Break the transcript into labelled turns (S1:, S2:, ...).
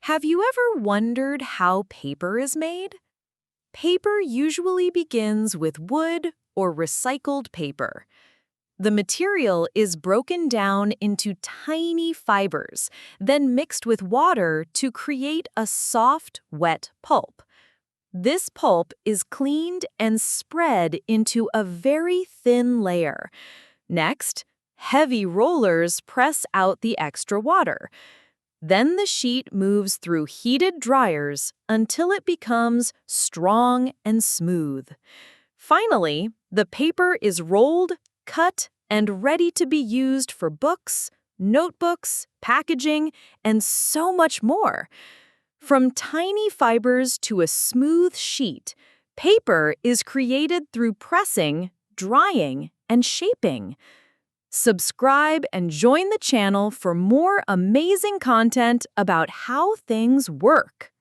S1: Have you ever wondered how paper is made? Paper usually begins with wood or recycled paper. The material is broken down into tiny fibers, then mixed with water to create a soft, wet pulp. This pulp is cleaned and spread into a very thin layer. Next, heavy rollers press out the extra water. Then the sheet moves through heated dryers until it becomes strong and smooth. Finally, the paper is rolled, cut, and ready to be used for books, notebooks, packaging, and so much more. From tiny fibers to a smooth sheet, paper is created through pressing, drying, and shaping. Subscribe and join the channel for more amazing content about how things work.